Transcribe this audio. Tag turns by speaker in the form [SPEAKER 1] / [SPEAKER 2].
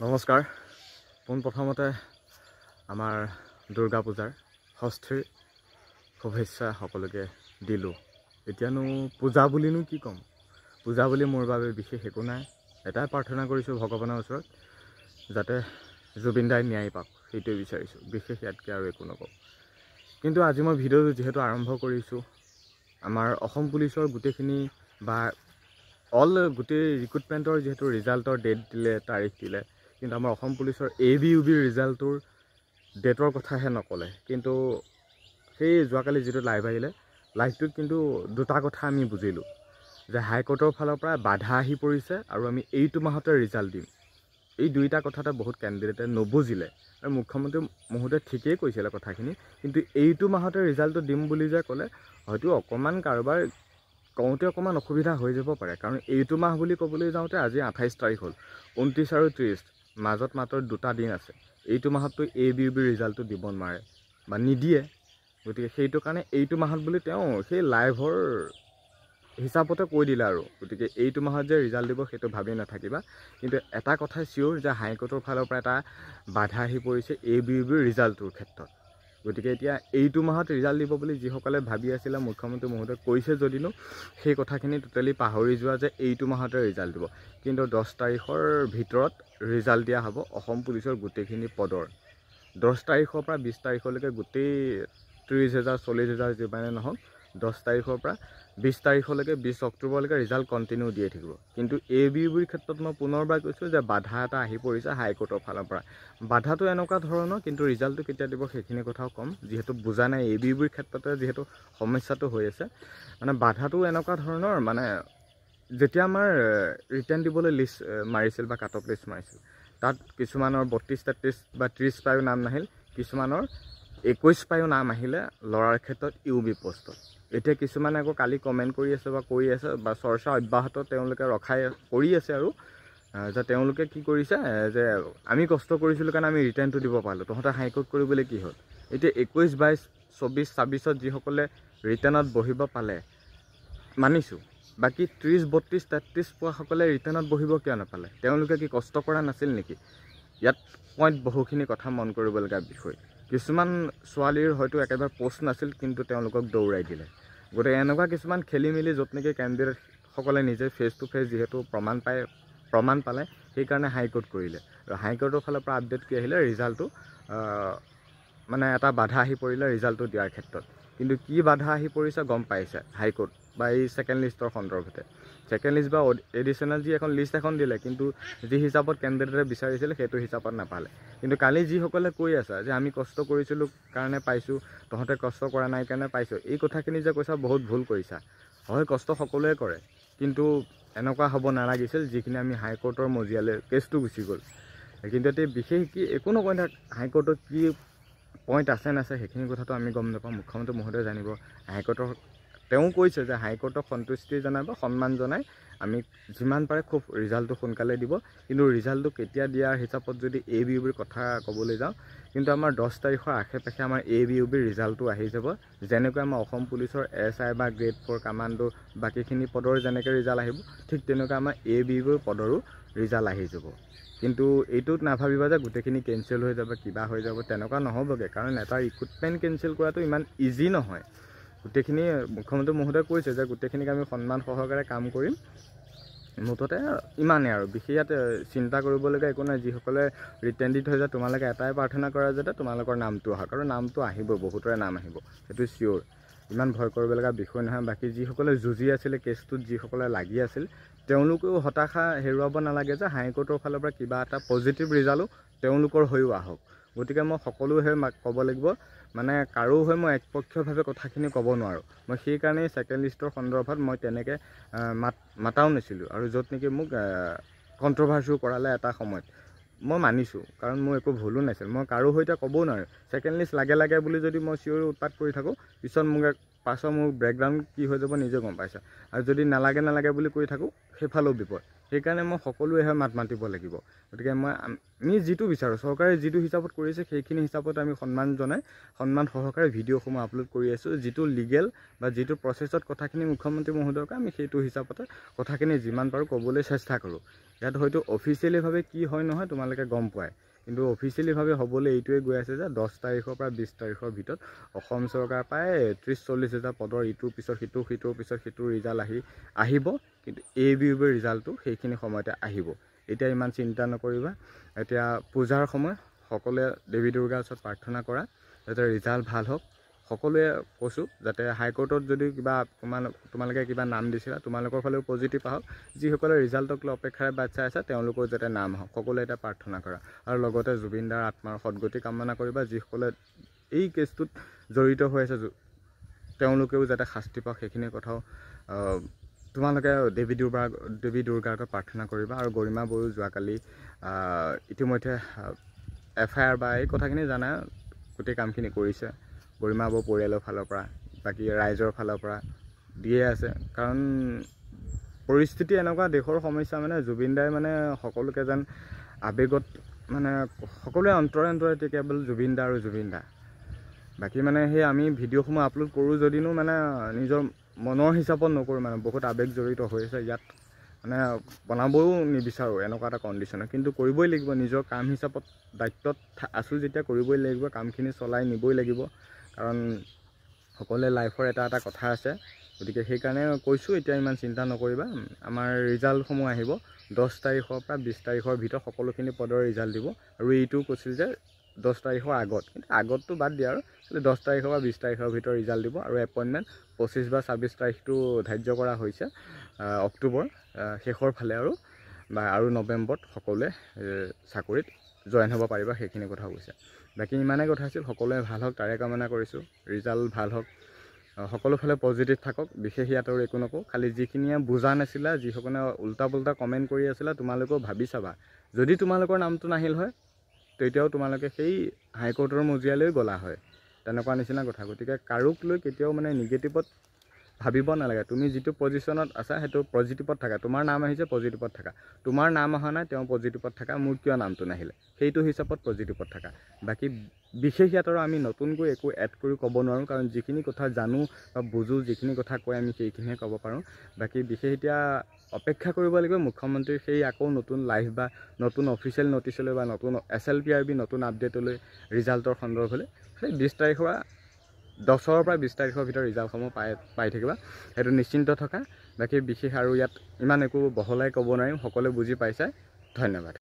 [SPEAKER 1] নমস্কাৰ। পোনপ্ৰথমতে আমাৰ দুৰ্গা পূজাৰ ষষ্ঠীৰ শুভেচ্ছা সকলোকে দিলোঁ। এতিয়ানো পূজা বুলিনো কি ক'ম, পূজা বুলি মোৰ বাবে বিশেষ একো নাই। এটাই প্ৰাৰ্থনা কৰিছোঁ ভগৱানৰ ওচৰত, যাতে জুবিন দাই ন্যায় পাওক, সেইটোৱে বিচাৰিছোঁ। বিশেষ ইয়াতকৈ আৰু একো নকওঁ। কিন্তু আজি মই ভিডিঅ'টো যিহেতু আৰম্ভ কৰিছোঁ, আমাৰ অসম পুলিচৰ গোটেইখিনি বা গোটেই ৰিক্ৰুটমেণ্টৰ যিহেতু ৰিজাল্টৰ ডেট দিলে, তাৰিখ দিলে, কিন্তু আমাৰ অসম পুলিচৰ ABUB ৰিজাল্টটোৰ ডেটৰ কথাহে নক'লে। কিন্তু সেই যোৱাকালি যিটো লাইভ আহিলে, লাইভটোত কিন্তু দুটা কথা আমি বুজিলোঁ, যে হাইকোৰ্টৰ ফালৰ পৰা বাধা আহি পৰিছে আৰু আমি এইটো মাহতে ৰিজাল্ট দিম। এই দুইটা কথাতে বহুত কেণ্ডিডেটে নুবুজিলে, আৰু মুখ্যমন্ত্ৰী মহোদয়ে ঠিকেই কৈছিলে কথাখিনি, কিন্তু এইটো মাহতে ৰিজাল্টটো দিম বুলি যে ক'লে, হয়তো অকণমান কাৰোবাৰ কওঁতে অকণমান অসুবিধা হৈ যাব পাৰে। কাৰণ এইটো মাহ বুলি ক'বলৈ যাওঁতে আজি 28 তাৰিখ হ'ল, 29 আৰু 30 মাজত মাত্ৰ দুটা দিন আছে। এইটো মাহততো ABUB ৰিজাল্টটো দিব নোৱাৰে বা নিদিয়ে। গতিকে সেইটো কাৰণে এইটো মাহত বুলি তেওঁ সেই লাইভৰ হিচাপতে কৈ দিলে আৰু। গতিকে এইটো মাহত যে ৰিজাল্ট দিব সেইটো ভাবি নাথাকিবা। কিন্তু এটা কথা চিয়'ৰ, যে হাইকোৰ্টৰ ফালৰ পৰা এটা বাধা আহি পৰিছে ABUB ৰিজাল্টটোৰ ক্ষেত্ৰত। গতিকে এতিয়া এইটো মাহত ৰিজাল্ট দিব বুলি যিসকলে ভাবি আছিলে, মুখ্যমন্ত্ৰী মহোদয়ে কৈছে যদিনো সেই কথাখিনি টোটেলি পাহৰি যোৱা, যে এইটো মাহতে ৰিজাল্ট দিব। কিন্তু 10 তাৰিখৰ ভিতৰত ৰিজাল্ট দিয়া হ'ব অসম পুলিচৰ গোটেইখিনি পদৰ। 10 তাৰিখৰ পৰা 20 তাৰিখলৈকে গোটেই 30,000 40,000 যিমানে নহওক, 10 তাৰিখৰ পৰা 20 তাৰিখলৈকে 20 অক্টোবৰলৈকে ৰিজাল্ট কণ্টিনিউ দিয়ে থাকিব। কিন্তু ABUBৰ ক্ষেত্ৰত মই পুনৰবাৰ কৈছোঁ যে বাধা এটা আহি পৰিছে হাইকোৰ্টৰ ফালৰ পৰা। বাধাটো এনেকুৱা ধৰণৰ, কিন্তু ৰিজাল্টটো কেতিয়া দিব সেইখিনি কথাও ক'ম, যিহেতু বুজা নাই। ABUBৰ ক্ষেত্ৰতে যিহেতু সমস্যাটো হৈ আছে, মানে বাধাটো এনেকুৱা ধৰণৰ, মানে যেতিয়া আমাৰ ৰিটাৰ্ণ দিবলৈ লিষ্ট মাৰিছিল বা কাট অফ লিষ্ট মাৰিছিল, তাত কিছুমানৰ 32, 33 বা 30 পায়ো নাম নাহিল, কিছুমানৰ 21 পায়ো নাম আহিলে ল'ৰাৰ ক্ষেত্ৰত UB পষ্টত। এতিয়া কিছুমানে আকৌ কালি কমেণ্ট কৰি আছে বা চৰ্চা অব্যাহত তেওঁলোকে কৰি আছে আৰু, যে তেওঁলোকে কি কৰিছে, যে আমি কষ্ট কৰিছিলোঁ কাৰণে আমি ৰিটাৰ্ণটো দিব পাৰিলোঁ, তহঁতে হাইকোৰ্ট কৰিবলৈ কি হ'ল। এতিয়া 21, 22, 24, 26ত যিসকলে ৰিটাৰ্ণত বহিব পালে মানিছোঁ, বাকী 30, 32, 33 পোৱাসকলে ৰিটাৰ্ণত বহিব কিয় নাপালে? তেওঁলোকে কি কষ্ট কৰা নাছিল নেকি? ইয়াত পইণ্ট বহুখিনি কথা মন কৰিবলগীয়া বিষয়। কিছুমান ছোৱালীৰ হয়তো একেবাৰে পোষ্ট নাছিল, কিন্তু তেওঁলোকক দৌৰাই দিলে। গতিকে এনেকুৱা কিছুমান খেলি মেলি, য'ত নেকি কেণ্ডিডেটসকলে নিজে ফেচ টু ফেচ যিহেতু প্ৰমাণ পালে, সেইকাৰণে হাইকোৰ্ট কৰিলে। আৰু হাইকোৰ্টৰ ফালৰ পৰা আপডেট কি আহিলে, ৰিজাল্টটো মানে এটা বাধা আহি পৰিলে ৰিজাল্টটো দিয়াৰ ক্ষেত্ৰত। কিন্তু কি বাধা আহি পৰিছে গম পাইছে হাইকোৰ্ট, বা এই ছেকেণ্ড লিষ্টৰ সন্দৰ্ভতে। ছেকেণ্ড লিষ্ট বা এডিশ্যনেল যি এখন লিষ্ট এখন দিলে, কিন্তু যি হিচাপত কেণ্ডিডেটে বিচাৰিছিলে সেইটো হিচাপত নাপালে। কিন্তু কালি যিসকলে কৈ আছে যে আমি কষ্ট কৰিছিলোঁ কাৰণে পাইছোঁ, তহঁতে কষ্ট কৰা নাই কাৰণে পাইছোঁ, এই কথাখিনি যে কৈছা বহুত ভুল কৰিছা। হয়, কষ্ট সকলোৱে কৰে, কিন্তু এনেকুৱা হ'ব নালাগিছিল যিখিনি আমি হাইকোৰ্টৰ মজিয়ালৈ কেছটো গুচি গ'ল। কিন্তু এতিয়া বিশেষ কি একো নকয়, হাইকোৰ্টত কি পইণ্ট আছে নাছে সেইখিনি কথাটো আমি গম নাপাওঁ, মুখ্যমন্ত্ৰী মহোদয়ে জানিব। তেওঁ কৈছে যে হাইকোৰ্টক সন্তুষ্টি জনাই বা সন্মান জনাই আমি যিমান পাৰে খুব ৰিজাল্টটো সোনকালে দিব। কিন্তু ৰিজাল্টটো কেতিয়া দিয়াৰ হিচাপত যদি ABUBৰ কথা ক'বলৈ যাওঁ, কিন্তু আমাৰ 10 তাৰিখৰ আশে পাশে আমাৰ ABUBৰ ৰিজাল্টটো আহি যাব। যেনেকৈ আমাৰ অসম পুলিচৰ SI বা গ্ৰেড 4 কামাণ্ডো বাকীখিনি পদৰ যেনেকৈ ৰিজাল্ট আহিব, ঠিক তেনেকৈ আমাৰ ABUBৰ পদৰো ৰিজাল্ট আহি যাব। কিন্তু এইটোত নাভাবিবা যে গোটেইখিনি কেঞ্চেল হৈ যাব, কিবা হৈ যাব, তেনেকুৱা নহ'বগৈ। কাৰণ এটা ৰিক্ৰুটমেণ্ট কেঞ্চেল কৰাটো ইমান ইজি নহয়। গোটেইখিনি মুখ্যমন্ত্ৰী মহোদয়ে কৈছে যে গোটেইখিনিক আমি সন্মান সহকাৰে কাম কৰিম, মুঠতে ইমানেই আৰু। বিশেষ ইয়াত চিন্তা কৰিবলগীয়া একো নাই। যিসকলে ৰিটাৰ্ণ দি থৈ যায়, তোমালোকে এটাই প্ৰাৰ্থনা কৰা যাতে তোমালোকৰ নামটো আহক, আৰু নামটো আহিব, বহুতৰে নাম আহিব, সেইটো চিয়'ৰ। ইমান ভয় কৰিবলগীয়া বিষয় নহয়। বাকী যিসকলে যুঁজি আছিলে কেছটোত, যিসকলে লাগি আছিল, তেওঁলোকেও হতাশা হেৰুৱাব নালাগে যে হাইকোৰ্টৰ ফালৰ পৰা কিবা এটা পজিটিভ ৰিজাল্টো তেওঁলোকৰ হৈও আহক। গতিকে মই সকলো হৈ ক'ব লাগিব, মানে কাৰো হৈ মই একপক্ষীয়ভাৱে কথাখিনি ক'ব নোৱাৰোঁ। মই সেইকাৰণেই ছেকেণ্ড লিষ্টৰ সন্দৰ্ভত মই তেনেকৈ মাতাও নাছিলোঁ, আৰু য'ত নেকি মোক কণ্ট্ৰভাৰ্চিও কৰালে এটা সময়ত। মই মানিছোঁ, কাৰণ মোৰ একো ভুলো নাছিল। মই কাৰো সৈতে ক'বও নোৱাৰোঁ। ছেকেণ্ড লিষ্ট লাগে বুলি যদি মই চিঞৰি উৎপাত কৰি থাকোঁ, পিছত মোক পাছৰ মোৰ বেকগ্ৰাউণ্ড কি হৈ যাব নিজে গম পাইছা আৰু যদি নালাগে নালাগে বুলি কৈ থাকোঁ সেইফালেও বিপদ সেইকাৰণে মই সকলোৱেহে মাত মাতিব লাগিব গতিকে আমি যিটো বিচাৰোঁ চৰকাৰে যিটো হিচাপত কৰিছে সেইখিনি হিচাপত আমি সন্মান জনাই সন্মান সহকাৰে ভিডিঅ'সমূহ আপলোড কৰি আছোঁ যিটো লিগেল বা যিটো প্ৰচেছত কথাখিনি মুখ্যমন্ত্ৰী মহোদয়কে আমি সেইটো হিচাপতে কথাখিনি যিমান পাৰোঁ ক'বলৈ চেষ্টা কৰোঁ ইয়াত হয়তো অফিচিয়েলিভাৱে কি হয় নহয় তোমালোকে গম পোৱাই কিন্তু অফিচিয়েলিভাৱে হ'বলৈ এইটোৱে গৈ আছে যে 10 তাৰিখৰ পৰা 20 তাৰিখৰ ভিতৰত অসম চৰকাৰ প্ৰায় 30-40 হাজাৰ পদৰ ইটোৰ পিছত সিটোৰ পিছত সিটোৰ ৰিজাল্ট আহিব কিন্তু ABUB ৰিজাল্টটো সেইখিনি সময়তে আহিব এতিয়া ইমান চিন্তা নকৰিবা এতিয়া পূজাৰ সময় সকলোৱে দেৱী দুৰ্গাৰ ওচৰত প্ৰাৰ্থনা কৰা যাতে ৰিজাল্ট ভাল হওক সকলোৱে কৈছোঁ যাতে হাইকোৰ্টত যদি কিবা তোমালোকে কিবা নাম দিছিলা তোমালোকৰ ফালেও পজিটিভ আহক যিসকলে ৰিজাল্টক লৈ অপেক্ষাৰে বাট চাই আছে তেওঁলোকৰ যাতে নাম আহক সকলোৱে এটা প্ৰাৰ্থনা কৰা আৰু লগতে জুবিন দাৰ আত্মাৰ সদ্গতি কামনা কৰিবা যিসকলে এই কেছটোত জড়িত হৈ আছে তেওঁলোকেও যাতে শাস্তি পাওক সেইখিনি কথাও তোমালোকে দেৱী দুৰ্গাৰ আগত প্ৰাৰ্থনা কৰিবা আৰু গৰিমা বড়ো যোৱাকালি ইতিমধ্যে FIR বা এই কথাখিনি জানা গোটেই কামখিনি কৰিছে গৰিমা বড়ো পৰিয়ালৰ ফালৰ পৰা বাকী ৰাইজৰ ফালৰ পৰা দিয়ে আছে কাৰণ পৰিস্থিতি এনেকুৱা দেশৰ সমস্যা মানে জুবিন দাই মানে সকলোকে যেন আৱেগত মানে সকলোৱে অন্তৰে কেৱল জুবিন দা আৰু জুবিন দা বাকী মানে সেই আমি ভিডিঅ'সমূহ আপলোড কৰোঁ যদিনো মানে নিজৰ মনৰ হিচাপত নকৰোঁ মানে বহুত আৱেগ জড়িত হৈ আছে ইয়াত মানে বনাবও নিবিচাৰোঁ এনেকুৱা এটা কণ্ডিশ্যনত কিন্তু কৰিবই লাগিব নিজৰ কাম হিচাপত দায়িত্বত আছোঁ যেতিয়া কৰিবই লাগিব কামখিনি চলাই নিবই লাগিব কাৰণ সকলোৱে লাইফৰ এটা কথা আছে গতিকে সেইকাৰণে কৈছোঁ এতিয়া ইমান চিন্তা নকৰিবা আমাৰ ৰিজাল্টসমূহ আহিব 10 তাৰিখৰ পৰা 20 তাৰিখৰ ভিতৰত সকলোখিনি পদৰ ৰিজাল্ট দিব আৰু এইটোও কৈছিল যে 10 তাৰিখৰ আগত কিন্তু আগততো বাদ দিয়া আৰু 10 তাৰিখৰ পৰা 20 তাৰিখৰ ভিতৰত ৰিজাল্ট দিব আৰু এপইণ্টমেণ্ট 25 বা 26 তাৰিখটো ধাৰ্য কৰা হৈছে অক্টোবৰ শেষৰ ফালে আৰু নৱেম্বৰত সকলোৱে চাকৰিত জইন হ'ব পাৰিবা সেইখিনি কথা কৈছে বাকী ইমানেই কথা আছিল সকলোৱে ভাল হওক তাৰে কামনা কৰিছোঁ ৰিজাল্ট ভাল হওক সকলো ফালে পজিটিভ থাকক বিশেষ ইয়াত আৰু একো নকওঁ খালি যিখিনিয়ে বুজা নাছিলা যিসকলে উল্টা পুল্টা কমেণ্ট কৰি আছিলা তোমালোকেও ভাবি চাবা যদি তোমালোকৰ নামটো নাহিল হয় তেতিয়াও তোমালোকে সেই হাইকোৰ্টৰ মজিয়ালৈ গ'লা হয় তেনেকুৱা নিচিনা কথা গতিকে কাৰোক লৈ কেতিয়াও মানে নিগেটিভত ভাবিব নালাগে তুমি যিটো পজিশ্যনত আছা সেইটো পজিটিভত থাকা তোমাৰ নাম আহিছে পজিটিভত থাকা তোমাৰ নাম অহা নাই তেওঁ পজিটিভত থাকা মোৰ কিয় নামটো নাহিলে সেইটো হিচাপত পজিটিভত থাকা বাকী বিশেষ ইয়াত আৰু আমি নতুনকৈ একো এড কৰি ক'ব নোৱাৰোঁ কাৰণ যিখিনি কথা জানো বা বুজোঁ যিখিনি কথা কৈ আমি সেইখিনিহে ক'ব পাৰোঁ বাকী বিশেষ এতিয়া অপেক্ষা কৰিব লাগিব মুখ্যমন্ত্ৰীৰ সেই আকৌ নতুন লাইভ বা নতুন অফিচিয়েল নটিচলৈ বা নতুন SLPRB নতুন আপডেটলৈ ৰিজাল্টৰ সন্দৰ্ভলৈ সেই 20 তাৰিখৰ পৰা 10 পৰা 20 তাৰিখৰ ভিতৰত ৰিজাল্টসমূহ পাই থাকিবা সেইটো নিশ্চিন্ত থকা বাকী বিশেষ আৰু ইয়াত ইমান একো বহলাই ক'ব নোৱাৰিম সকলোৱে বুজি পাইছে ধন্যবাদ